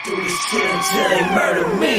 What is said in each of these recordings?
Do this to them till they murder me.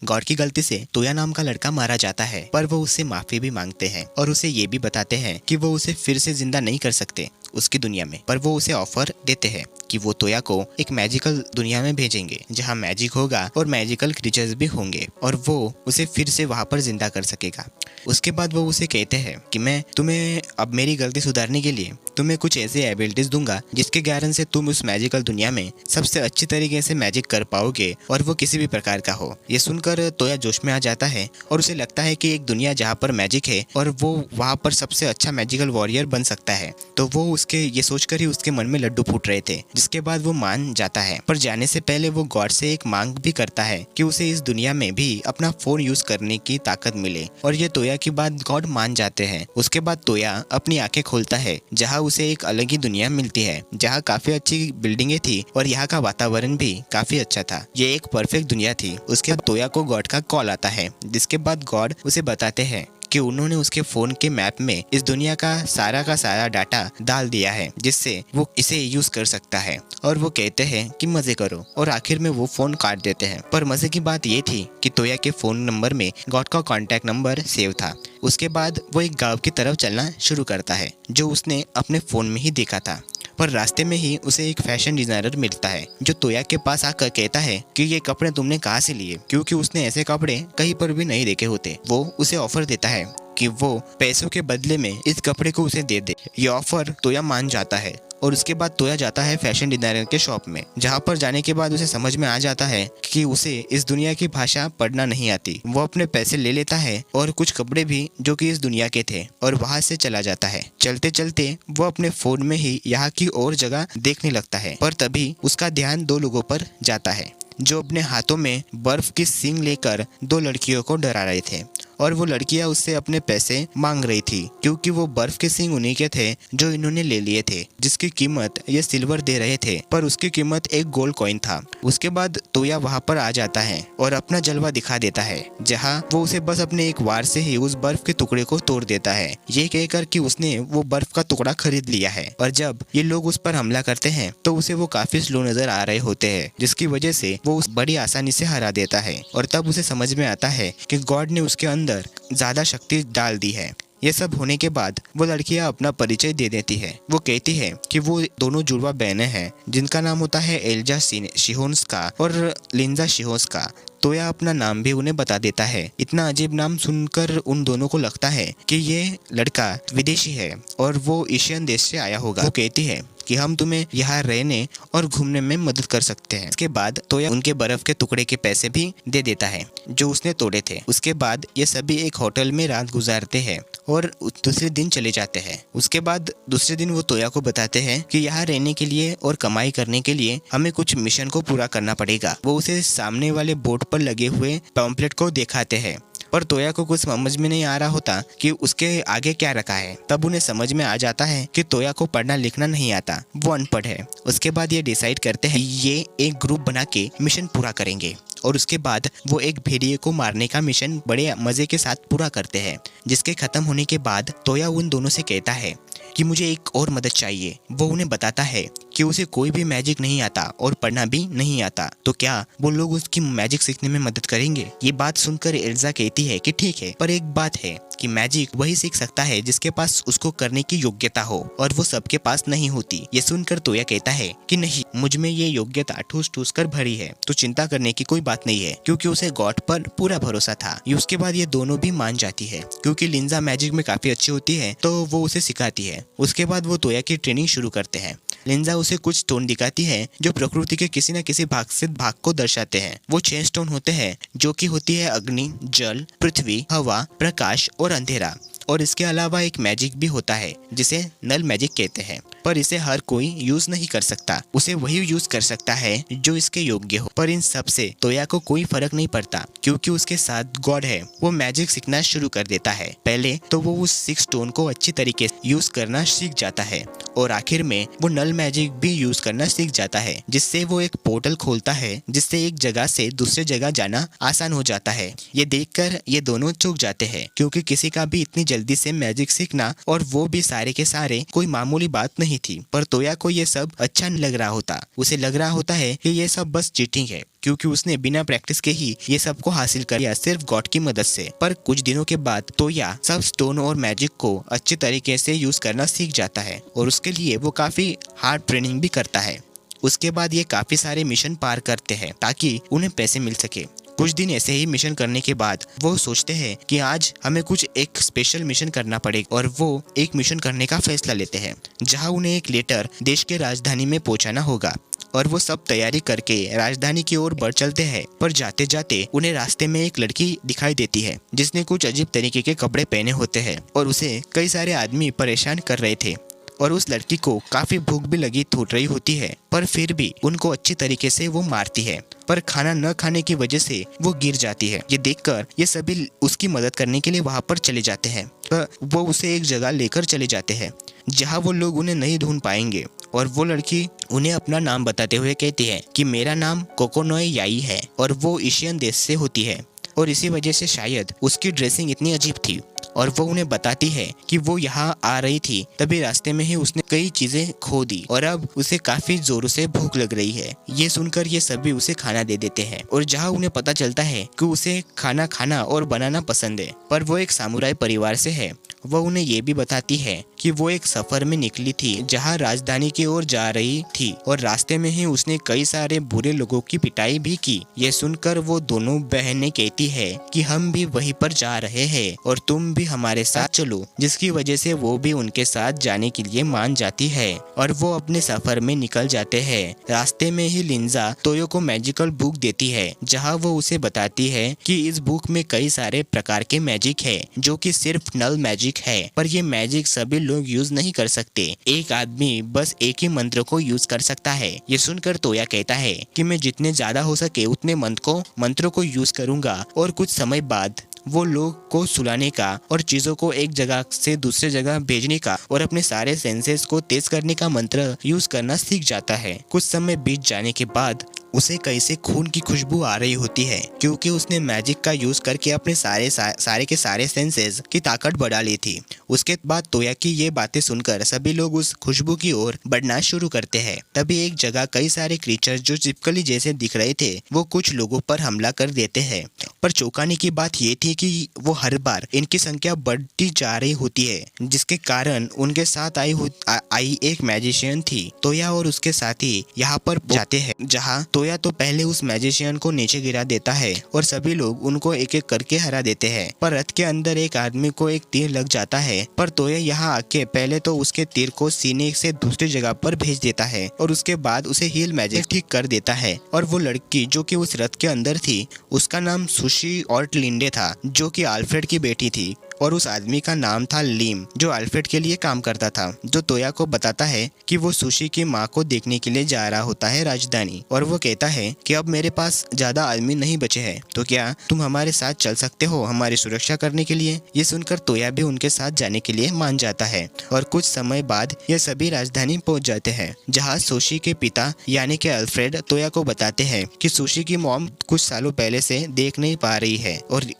God की गलती से तोया नाम का लड़का मारा जाता है, पर वो उससे माफी भी मांगते हैं और उसे ये भी बताते हैं कि वो उसे फिर से जिंदा नहीं कर सकते उसकी दुनिया में। पर वो उसे ऑफर देते हैं कि वो तोया को एक मैजिकल दुनिया में भेजेंगे जहाँ मैजिक होगा और मैजिकल क्रीचर्स भी होंगे और वो उसे फिर से वहाँ पर जिंदा कर सकेगा। उसके बाद वो उसे कहते हैं कि मैं तुम्हें अब मेरी गलती सुधारने के लिए तुम्हें कुछ ऐसे एबिलिटीज दूंगा जिसके कारण से तुम उस मैजिकल दुनिया में सबसे अच्छी तरीके से मैजिक कर पाओगे और वो किसी भी प्रकार का हो। ये सुनकर तोया जोश में आ जाता है और उसे लगता है कि एक दुनिया जहाँ पर मैजिक है और वो वहाँ पर सबसे अच्छा मैजिकल वॉरियर बन सकता है। तो वो उसके ये सोचकर ही उसके मन में लड्डू फूट रहे थे, जिसके बाद वो मान जाता है। पर जाने से पहले वो गॉड से एक मांग भी करता है कि उसे इस दुनिया में भी अपना फोन यूज करने की ताकत मिले और ये तोया की बात गॉड मान जाते हैं। उसके बाद तोया अपनी आंखें खोलता है जहाँ उसे एक अलग ही दुनिया मिलती है जहाँ काफी अच्छी बिल्डिंगें थी और यहाँ का वातावरण भी काफी अच्छा था। ये एक परफेक्ट दुनिया थी। उसके बाद तोया को गॉड का कॉल आता है, जिसके बाद गॉड उसे बताते हैं कि उन्होंने उसके फोन के मैप में इस दुनिया का सारा डाटा डाल दिया है जिससे वो इसे यूज कर सकता है। और वो कहते हैं कि मजे करो और आखिर में वो फोन काट देते हैं। पर मजे की बात ये थी कि तोया के फोन नंबर में गॉड का कॉन्टैक्ट नंबर सेव था। उसके बाद वो एक गांव की तरफ चलना शुरू करता है जो उसने अपने फोन में ही देखा था। पर रास्ते में ही उसे एक फैशन डिजाइनर मिलता है जो तोया के पास आकर कहता है कि ये कपड़े तुमने कहाँ से लिए, क्योंकि उसने ऐसे कपड़े कहीं पर भी नहीं देखे होते। वो उसे ऑफर देता है कि वो पैसों के बदले में इस कपड़े को उसे दे दे। ये ऑफर तोया मान जाता है और उसके बाद तोया जाता है फैशन डिजाइनर के शॉप में, जहाँ पर जाने के बाद उसे समझ में आ जाता है कि उसे इस दुनिया की भाषा पढ़ना नहीं आती। वो अपने पैसे ले लेता है और कुछ कपड़े भी जो कि इस दुनिया के थे और वहाँ से चला जाता है। चलते चलते वो अपने फोन में ही यहाँ की और जगह देखने लगता है, पर तभी उसका ध्यान दो लोगों पर जाता है जो अपने हाथों में बर्फ की सींग लेकर दो लड़कियों को डरा रहे थे और वो लड़कियां उससे अपने पैसे मांग रही थी क्योंकि वो बर्फ के सींग उन्हीं के थे जो इन्होंने ले लिए थे, जिसकी कीमत ये सिल्वर दे रहे थे, पर उसकी कीमत एक गोल्ड कॉइन था। उसके बाद तोया वहां पर आ जाता है और अपना जलवा दिखा देता है जहां वो उसे बस अपने एक वार से ही उस बर्फ के टुकड़े को तोड़ देता है, ये कहकर कि उसने वो बर्फ का टुकड़ा खरीद लिया है। और जब ये लोग उस पर हमला करते हैं तो उसे वो काफी स्लो नजर आ रहे होते हैं, जिसकी वजह से वो उस बड़ी आसानी से हरा देता है। और तब उसे समझ में आता है कि गॉड ने उसके अंदर ज्यादा शक्ति डाल दी है। ये सब होने के बाद वो लड़कियां अपना परिचय दे देती है। वो कहती है कि वो दोनों जुड़वा बहनें हैं जिनका नाम होता है एल्जा शिहोन्स्का और लिंजा शिहोन्स्का। तोया अपना नाम भी उन्हें बता देता है। इतना अजीब नाम सुनकर उन दोनों को लगता है कि ये लड़का विदेशी है और वो एशियन देश से आया होगा। वो कहती है कि हम तुम्हें यहाँ रहने और घूमने में मदद कर सकते हैं। इसके बाद तोया उनके बर्फ के टुकड़े के पैसे भी दे देता है जो उसने तोड़े थे। उसके बाद ये सभी एक होटल में रात गुजारते हैं और दूसरे दिन चले जाते हैं। उसके बाद दूसरे दिन वो तोया को बताते हैं कि यहाँ रहने के लिए और कमाई करने के लिए हमें कुछ मिशन को पूरा करना पड़ेगा। वो उसे सामने वाले बोर्ड पर लगे हुए पैम्फलेट को दिखाते हैं, पर तोया को कुछ समझ में नहीं आ रहा होता कि उसके आगे क्या रखा है। तब उन्हें समझ में आ जाता है कि तोया को पढ़ना लिखना नहीं आता, वो अनपढ़ है। उसके बाद ये डिसाइड करते हैं ये एक ग्रुप बना के मिशन पूरा करेंगे और उसके बाद वो एक भेड़िए को मारने का मिशन बड़े मजे के साथ पूरा करते हैं, जिसके खत्म होने के बाद तोया उन दोनों से कहता है कि मुझे एक और मदद चाहिए। वो उन्हें बताता है कि उसे कोई भी मैजिक नहीं आता और पढ़ना भी नहीं आता, तो क्या वो लोग उसकी मैजिक सीखने में मदद करेंगे। ये बात सुनकर एल्जा कहती है कि ठीक है, पर एक बात है कि मैजिक वही सीख सकता है जिसके पास उसको करने की योग्यता हो और वो सबके पास नहीं होती। ये सुनकर तोया कहता है कि नहीं, मुझ में ये योग्यता ठूस ठूस कर भरी है, तो चिंता करने की कोई बात नहीं है, क्योंकि उसे गॉड पर पूरा भरोसा था। उसके बाद ये दोनों भी मान जाती है क्योंकि लिंजा मैजिक में काफी अच्छी होती है, तो वो उसे सिखाती है। उसके बाद वो तोया की ट्रेनिंग शुरू करते हैं। लिंजा उसे कुछ स्टोन दिखाती है जो प्रकृति के किसी न किसी भाग से भाग को दर्शाते हैं। वो 6 स्टोन होते हैं जो कि होती है अग्नि, जल, पृथ्वी, हवा, प्रकाश और अंधेरा। और इसके अलावा एक मैजिक भी होता है जिसे नल मैजिक कहते हैं। पर इसे हर कोई यूज नहीं कर सकता। उसे वही यूज कर सकता है जो इसके योग्य हो। पर इन सब से तोया को कोई फर्क नहीं पड़ता, क्योंकि उसके साथ गॉड है। वो मैजिक सीखना शुरू कर देता है। पहले तो वो उस 6 स्टोन को अच्छी तरीके से यूज करना सीख जाता है और आखिर में वो नल मैजिक भी यूज करना सीख जाता है, जिससे वो एक पोर्टल खोलता है, जिससे एक जगह से दूसरे जगह जाना आसान हो जाता है। ये देखकर ये दोनों चूक जाते हैं, क्योंकि किसी का भी इतनी जल्दी से मैजिक सीखना और वो भी सारे के सारे कोई मामूली बात नहीं थी। पर तोया को ये सब अच्छा नहीं लग रहा होता। उसे लग रहा होता है कि ये सब बस चीटिंग है, क्योंकि उसने बिना प्रैक्टिस के ही ये सब को हासिल कर लिया, सिर्फ गॉड की मदद से। पर कुछ दिनों के बाद तोया सब स्टोन और मैजिक को अच्छे तरीके से यूज करना सीख जाता है और उसके लिए वो काफी हार्ड ट्रेनिंग भी करता है। उसके बाद ये काफी सारे मिशन पार करते हैं ताकि उन्हें पैसे मिल सके। कुछ दिन ऐसे ही मिशन करने के बाद वो सोचते हैं कि आज हमें कुछ एक स्पेशल मिशन करना पड़ेगा और वो एक मिशन करने का फैसला लेते हैं, जहां उन्हें एक लेटर देश के राजधानी में पहुंचाना होगा। और वो सब तैयारी करके राजधानी की ओर बढ़ चलते हैं। पर जाते जाते उन्हें रास्ते में एक लड़की दिखाई देती है, जिसने कुछ अजीब तरीके के कपड़े पहने होते हैं और उसे कई सारे आदमी परेशान कर रहे थे। और उस लड़की को काफी भूख भी लगी थोट रही होती है, पर फिर भी उनको अच्छी तरीके से वो मारती है। पर खाना न खाने की वजह से वो गिर जाती है। ये देखकर ये सभी उसकी मदद करने के लिए वहां पर चले जाते हैं। पर वो उसे एक जगह लेकर चले जाते हैं जहां वो लोग उन्हें नहीं ढूंढ पाएंगे। और वो लड़की उन्हें अपना नाम बताते हुए कहती है कि मेरा नाम कोकोनोए याई है और वो एशियन देश से होती है, और इसी वजह से शायद उसकी ड्रेसिंग इतनी अजीब थी। और वो उन्हें बताती है कि वो यहाँ आ रही थी, तभी रास्ते में ही उसने कई चीजें खो दी और अब उसे काफी जोरों से भूख लग रही है। ये सुनकर ये सभी उसे खाना दे देते हैं और जहाँ उन्हें पता चलता है कि उसे खाना खाना और बनाना पसंद है, पर वो एक सामुराई परिवार से है। वह उन्हें ये भी बताती है कि वो एक सफर में निकली थी जहाँ राजधानी की ओर जा रही थी और रास्ते में ही उसने कई सारे बुरे लोगों की पिटाई भी की। ये सुनकर वो दोनों बहनें कहती है कि हम भी वहीं पर जा रहे हैं और तुम भी हमारे साथ चलो, जिसकी वजह से वो भी उनके साथ जाने के लिए मान जाती है और वो अपने सफर में निकल जाते हैं। रास्ते में ही लिंजा तोयो को मैजिकल बुक देती है, जहाँ वो उसे बताती है कि इस बुक में कई सारे प्रकार के मैजिक है जो कि सिर्फ नल मैजिक है, पर ये मैजिक सभी लोग यूज नहीं कर सकते। एक आदमी बस एक ही मंत्र को यूज कर सकता है। ये सुनकर तोया कहता है कि मैं जितने ज्यादा हो सके उतने मंत्रों को यूज करूंगा। और कुछ समय बाद वो लोग को सुलाने का और चीजों को एक जगह से दूसरे जगह भेजने का और अपने सारे सेंसेस को तेज करने का मंत्र यूज करना सीख जाता है। कुछ समय बीत जाने के बाद उसे कहीं से खून की खुशबू आ रही होती है, क्योंकि उसने मैजिक का यूज करके अपने सारे के सारे सेंसेस की ताकत बढ़ा ली थी। उसके बाद तोया की ये बातें सुनकर सभी लोग उस खुशबू की ओर बढ़ना शुरू करते हैं। तभी एक जगह कई सारे क्रीचर जो चिपकली जैसे दिख रहे थे वो कुछ लोगों पर हमला कर देते हैं। पर चौंकाने की बात ये थी कि वो हर बार इनकी संख्या बढ़ती जा रही होती है, जिसके कारण उनके साथ आई एक मैजिशियन थी। तोया और उसके साथी यहाँ पर जाते हैं, जहाँ तोया तो पहले उस मैजिशियन को नीचे गिरा देता है और सभी लोग उनको एक एक करके हरा देते हैं। पर रथ के अंदर एक आदमी को एक तीर लग जाता है, पर तोया यहाँ आके पहले तो उसके तीर को सीने से दूसरी जगह पर भेज देता है और उसके बाद उसे हील मैजिक ठीक कर देता है। और वो लड़की जो कि उस रथ के अंदर थी, उसका नाम सुशी ऑर्टलिंडे था, जो कि अल्फ्रेड की बेटी थी, और उस आदमी का नाम था लीम, जो अल्फ्रेड के लिए काम करता था। जो तोया को बताता है कि वो सुशी की माँ को देखने के लिए जा रहा होता है राजधानी, और वो कहता है कि अब मेरे पास ज्यादा आदमी नहीं बचे हैं, तो क्या तुम हमारे साथ चल सकते हो हमारी सुरक्षा करने के लिए। ये सुनकर तोया भी उनके साथ जाने के लिए मान जाता है और कुछ समय बाद ये सभी राजधानी पहुंच जाते हैं, जहाँ सुशी के पिता यानी कि अल्फ्रेड तोया को बताते हैं कि सुशी की मॉम कुछ सालों पहले से देख नहीं पा रही है और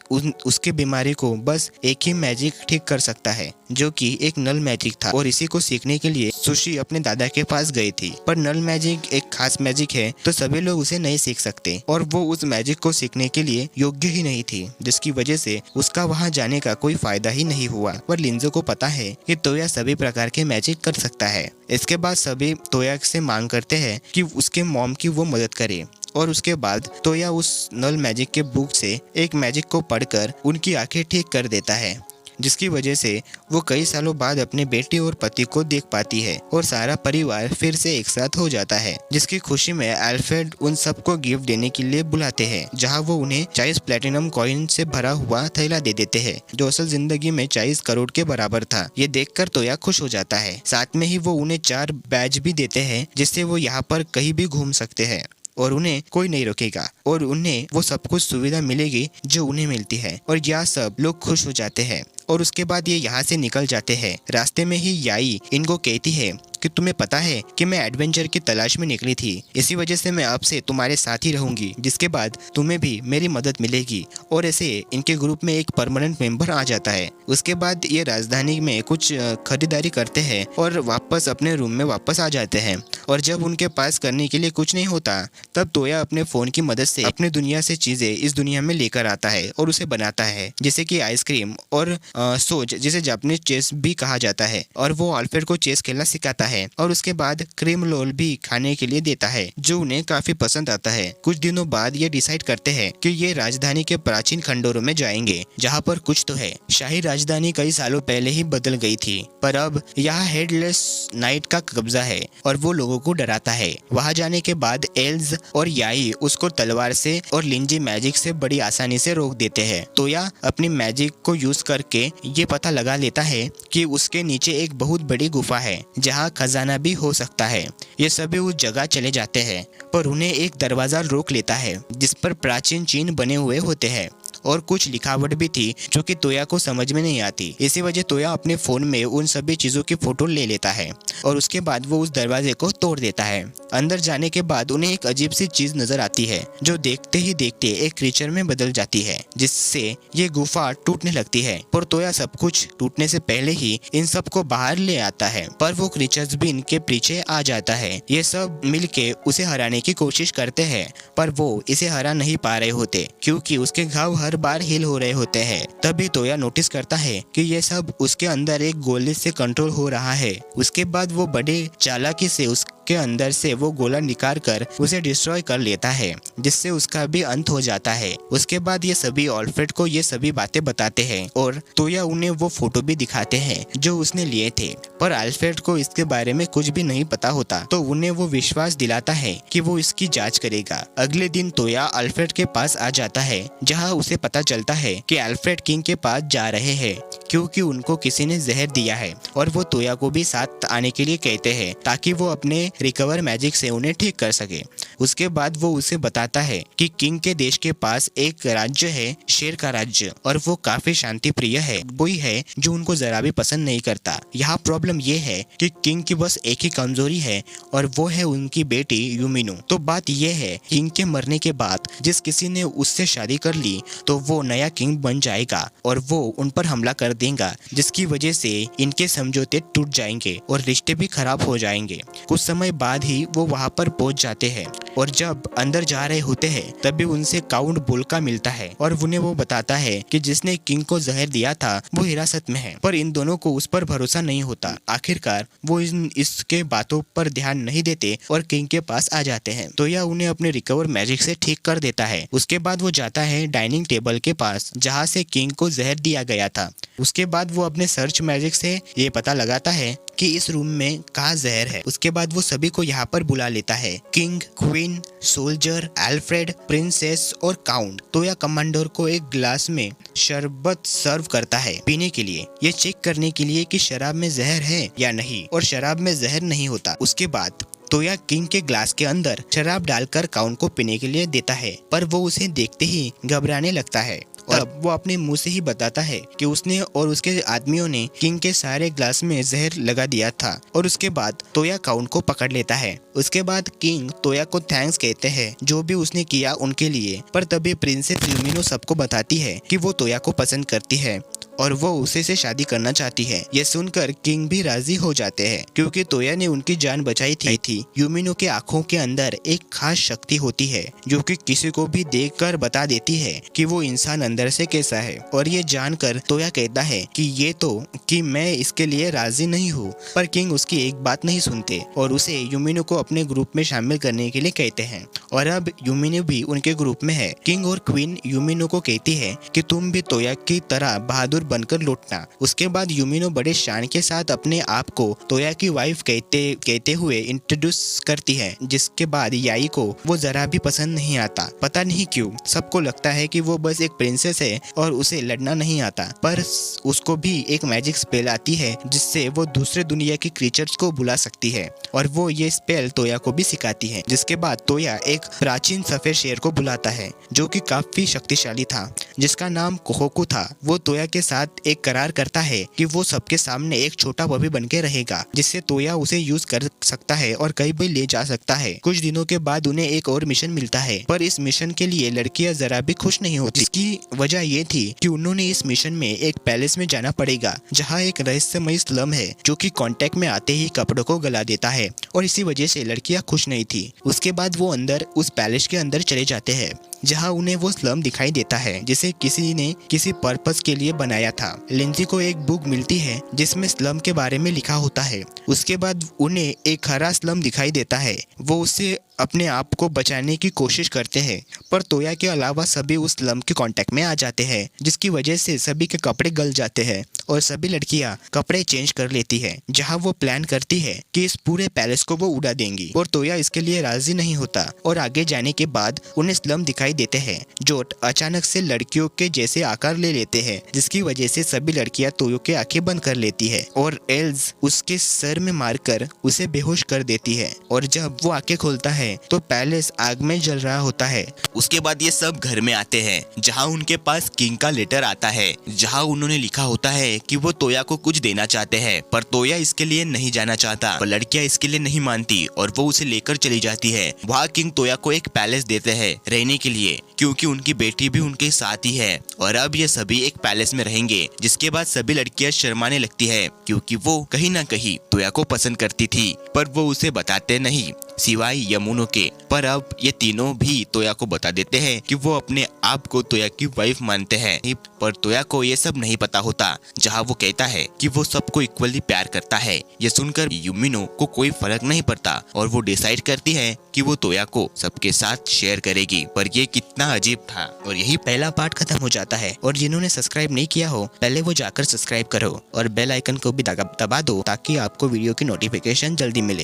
उसकी बीमारी को बस एक ही मैजिक ठीक कर सकता है, जो कि एक नल मैजिक था। और इसी को सीखने के लिए सुशी अपने दादा के पास गई थी। पर नल मैजिक एक खास मैजिक है, तो सभी लोग उसे नहीं सीख सकते और वो उस मैजिक को सीखने के लिए योग्य ही नहीं थी, जिसकी वजह से उसका वहां जाने का कोई फायदा ही नहीं हुआ। पर लिंजो को पता है कि तोया सभी प्रकार के मैजिक कर सकता है। इसके बाद सभी तोया से मांग करते हैं कि उसके मॉम की वो मदद करे, और उसके बाद तोया उस नल मैजिक के बुक से एक मैजिक को पढ़कर उनकी आंखें ठीक कर देता है। जिसकी वजह से वो कई सालों बाद अपने बेटे और पति को देख पाती है और सारा परिवार फिर से एक साथ हो जाता है। जिसकी खुशी में अल्फ्रेड उन सबको गिफ्ट देने के लिए बुलाते हैं, जहां वो उन्हें 40 प्लेटिनम कॉइन से भरा हुआ थैला दे देते हैं, जो असल जिंदगी में 40 करोड़ के बराबर था। ये देखकर तोया खुश हो जाता है। साथ में ही वो उन्हें 4 बैज भी देते हैं, जिससे वो यहाँ पर कहीं भी घूम सकते हैं और उन्हें कोई नहीं रोकेगा और उन्हें वो सब कुछ सुविधा मिलेगी जो उन्हें मिलती है। और यह सब लोग खुश हो जाते हैं और उसके बाद ये यहाँ से निकल जाते हैं। रास्ते में ही याई इनको कहती है कि तुम्हें पता है कि मैं एडवेंचर की तलाश में निकली थी, इसी वजह से मैं अब से तुम्हारे साथ ही रहूंगी, जिसके बाद तुम्हें भी मेरी मदद मिलेगी। और ऐसे इनके ग्रुप में एक परमानेंट मेंबर आ जाता है। उसके बाद ये राजधानी में कुछ खरीदारी करते हैं और वापस अपने रूम में वापस आ जाते हैं। और जब उनके पास करने के लिए कुछ नहीं होता, तब तोया अपने फोन की मदद से अपने दुनिया से चीजें इस दुनिया में लेकर आता है और उसे बनाता है, जैसे कि आइसक्रीम और सोज, जिसे जापानीज चेस भी कहा जाता है। और वो अल्फ्रेड को चेस खेलना सिखाता है और उसके बाद क्रीम रोल भी खाने के लिए देता है, जो उन्हें काफी पसंद आता है। कुछ दिनों बाद ये डिसाइड करते हैं कि ये राजधानी के प्राचीन खंडरों में जाएंगे, जहाँ पर कुछ तो है। शाही राजधानी कई सालों पहले ही बदल गई थी, पर अब यहाँ हेडलेस नाइट का कब्जा है और वो लोगों को डराता है। वहाँ जाने के बाद एल्स और याई उसको तलवार से और लिंजी मैजिक से बड़ी आसानी से रोक देते हैं। तोया अपनी मैजिक को यूज करके ये पता लगा लेता है कि उसके नीचे एक बहुत बड़ी गुफा है, जहाँ खजाना भी हो सकता है। ये सभी उस जगह चले जाते हैं, पर उन्हें एक दरवाजा रोक लेता है, जिस पर प्राचीन चिन्ह बने हुए होते हैं और कुछ लिखावट भी थी जो कि तोया को समझ में नहीं आती। इसी वजह तोया अपने फोन में उन सभी चीजों की फोटो ले लेता है और उसके बाद वो उस दरवाजे को तोड़ देता है। अंदर जाने के बाद उन्हें एक अजीब सी चीज नजर आती है, जो देखते ही देखते एक क्रीचर में बदल जाती है, जिससे ये गुफा टूटने लगती है। पर तोया सब कुछ टूटने से पहले ही इन सब को बाहर ले आता है, पर वो क्रीचर्स भी इनके पीछे आ जाता है। ये सब मिलके उसे हराने की कोशिश करते हैं, पर वो इसे हरा नहीं पा रहे होते, क्योंकि उसके घाव हर बार हील हो रहे होते हैं। तभी तोया नोटिस करता है कि ये सब उसके अंदर एक गोले से कंट्रोल हो रहा है। उसके बाद वो बड़े चालाकी से उसके अंदर से वो गोला निकाल कर उसे डिस्ट्रॉय कर लेता है, जिससे उसका भी अंत हो जाता है। उसके बाद ये सभी अल्फ्रेड को ये सभी बातें बताते हैं और तोया उन्हें वो फोटो भी दिखाते हैं जो उसने लिए थे, पर अल्फ्रेड को इसके बारे में कुछ भी नहीं पता होता, तो उन्हें वो विश्वास दिलाता है कि वो इसकी जांच करेगा। अगले दिन तोया अल्फ्रेड के पास आ जाता है, जहाँ उसे पता चलता है कि अल्फ्रेड किंग के पास जा रहे हैं, क्योंकि उनको किसी ने जहर दिया है। और वो तोया को भी साथ आने के लिए कहते हैं, ताकि वो अपने रिकवर मैजिक से उन्हें ठीक कर सके। उसके बाद वो उसे बताता है कि किंग के देश के पास एक राज्य है, शेर का राज्य, और वो काफी शांति प्रिय है। वही है जो उनको जरा भी पसंद नहीं करता। यहाँ प्रॉब्लम ये है कि किंग की बस एक ही कमजोरी है, और वो है उनकी बेटी यूमिनो। तो बात ये है, किंग के मरने के बाद जिस किसी ने उससे शादी कर ली, तो वो नया किंग बन जाएगा और वो उन पर हमला कर देगा, जिसकी वजह से इनके समझौते टूट जाएंगे और रिश्ते भी खराब हो जाएंगे। कुछ समय बाद ही वो वहाँ पर पहुँच जाते हैं, और जब अंदर जा रहे होते हैं तभी उनसे काउंट बोल्का मिलता है और उन्हें वो बताता है कि जिसने किंग को जहर दिया था वो हिरासत में है। पर इन दोनों को उस पर भरोसा नहीं होता। आखिरकार वो इसके बातों पर ध्यान नहीं देते और किंग के पास आ जाते हैं, तो यह उन्हें अपने रिकवर मैजिक से ठीक कर देता है। उसके बाद वो जाता है डाइनिंग टेबल के पास, जहाँ से किंग को जहर दिया गया था। उसके बाद वो अपने सर्च मैजिक से ये पता लगाता है कि इस रूम में कहाँ जहर है। उसके बाद वो सभी को यहाँ पर बुला लेता है, king, queen, soldier, Alfred, princess और काउंट। तो यह कमांडर को एक ग्लास में शरबत सर्व करता है पीने के लिए, ये चेक करने के लिए कि शराब में जहर है या नहीं, और शराब में जहर नहीं होता। उसके बाद तोया किंग के ग्लास के अंदर शराब डालकर काउंट को पीने के लिए देता है, पर वो उसे देखते ही घबराने लगता है। तब वो अपने मुंह से ही बताता है कि उसने और उसके आदमियों ने किंग के सारे ग्लास में जहर लगा दिया था। और उसके बाद तोया काउंट को पकड़ लेता है। उसके बाद किंग तोया को थैंक्स कहते हैं जो भी उसने किया उनके लिए। पर तभी प्रिंसेस यूमिनो सबको बताती है कि वो तोया को पसंद करती है और वो उसे से शादी करना चाहती है। ये सुनकर किंग भी राजी हो जाते हैं, क्योंकि तोया ने उनकी जान बचाई थी। यूमिनो के आंखों के अंदर एक खास शक्ति होती है जो कि किसी को भी देखकर बता देती है कि वो इंसान अंदर से कैसा है। और ये जानकर तोया कहता है कि मैं इसके लिए राजी नहीं हूँ, पर किंग उसकी एक बात नहीं सुनते और उसे यूमिनो को अपने ग्रुप में शामिल करने के लिए कहते हैं। और अब यूमिनो भी उनके ग्रुप में है। किंग और क्वीन यूमिनो को कहती है कि तुम भी तोया की तरह बहादुर मजदूर बनकर लौटना। उसके बाद यूमिनो बड़े शान के साथ अपने आप को तोया की वाइफ कहते हुए इंट्रोड्यूस करती है, जिसके बाद याई को वो जरा भी पसंद नहीं आता। पता नहीं क्यों सबको लगता है कि वो बस एक प्रिंसेस है और उसे लड़ना नहीं आता, पर उसको भी एक मैजिक स्पेल आती है जिससे वो दूसरे दुनिया की क्रीचर्स को बुला सकती है और वो ये स्पेल तोया को भी सिखाती है। जिसके बाद तोया एक प्राचीन सफेद शेर को बुलाता है जो कि काफी शक्तिशाली था, जिसका नाम कोहोकू था। वो तोया के साथ एक करार करता है कि वो सबके सामने एक छोटा पपी बन के रहेगा, जिससे तोया उसे यूज कर सकता है और कहीं भी ले जा सकता है। कुछ दिनों के बाद उन्हें एक और मिशन मिलता है, पर इस मिशन के लिए लड़कियां जरा भी खुश नहीं होती। इसकी वजह ये थी कि उन्होंने इस मिशन में एक पैलेस में जाना पड़ेगा जहाँ एक रहस्यमयी स्लम है जो कि कांटेक्ट में आते ही कपड़ों को गला देता है, और इसी वजह से लड़कियां खुश नहीं थी। उसके बाद वो अंदर उस पैलेस के अंदर चले जाते हैं जहाँ उन्हें वो स्लम दिखाई देता है जिसे किसी ने किसी पर्पस के लिए बनाया था। लिंजी को एक बुक मिलती है जिसमें स्लम के बारे में लिखा होता है। उसके बाद उन्हें एक हरा स्लम दिखाई देता है। वो उससे अपने आप को बचाने की कोशिश करते हैं, पर तोया के अलावा सभी उस स्लम के कांटेक्ट में आ जाते हैं, जिसकी वजह से सभी के कपड़े गल जाते हैं और सभी लड़कियां कपड़े चेंज कर लेती है। जहां वो प्लान करती है कि इस पूरे पैलेस को वो उड़ा देंगी, और तोया इसके लिए राजी नहीं होता और आगे जाने के बाद उन्हें स्लम दिखाई देते हैं जो अचानक से लड़कियों के जैसे आकार ले लेते हैं, जिसकी वजह से सभी लड़कियां तोयो के आंखें बंद कर लेती है और एल्स उसके सर में मारकर उसे बेहोश कर देती है। और जब वो आंखें खोलता है तो पैलेस आग में जल रहा होता है। उसके बाद ये सब घर में आते हैं जहाँ उनके पास किंग का लेटर आता है, जहाँ उन्होंने लिखा होता है कि वो तोया को कुछ देना चाहते हैं, पर तोया इसके लिए नहीं जाना चाहता। पर लड़कियां इसके लिए नहीं मानती और वो उसे लेकर चली जाती है। वहाँ किंग तोया को एक पैलेस देते हैं रहने के लिए, क्योंकि उनकी बेटी भी उनके साथ ही है और अब ये सभी एक पैलेस में रहेंगे। जिसके बाद सभी लड़कियां शर्माने लगती है क्योंकि वो कहीं ना कहीं तोया को पसंद करती थी, पर वो उसे बताते नहीं सिवाय यमुनो के। पर अब ये तीनों भी तोया को बता देते हैं कि वो अपने आप को तोया की वाइफ मानते हैं, पर तोया को ये सब नहीं पता होता। जहाँ वो कहता है कि वो सबको इक्वली प्यार करता है। ये सुनकर यूमिनो को कोई फर्क नहीं पड़ता और वो डिसाइड करती है कि वो तोया को सबके साथ शेयर करेगी। पर ये कितना अजीब था। और यही पहला पार्ट खत्म हो जाता है, और जिन्होंने सब्सक्राइब नहीं किया हो पहले वो जाकर सब्सक्राइब करो और बेल आइकन को भी दबा दो ताकि आपको वीडियो की नोटिफिकेशन जल्दी मिले।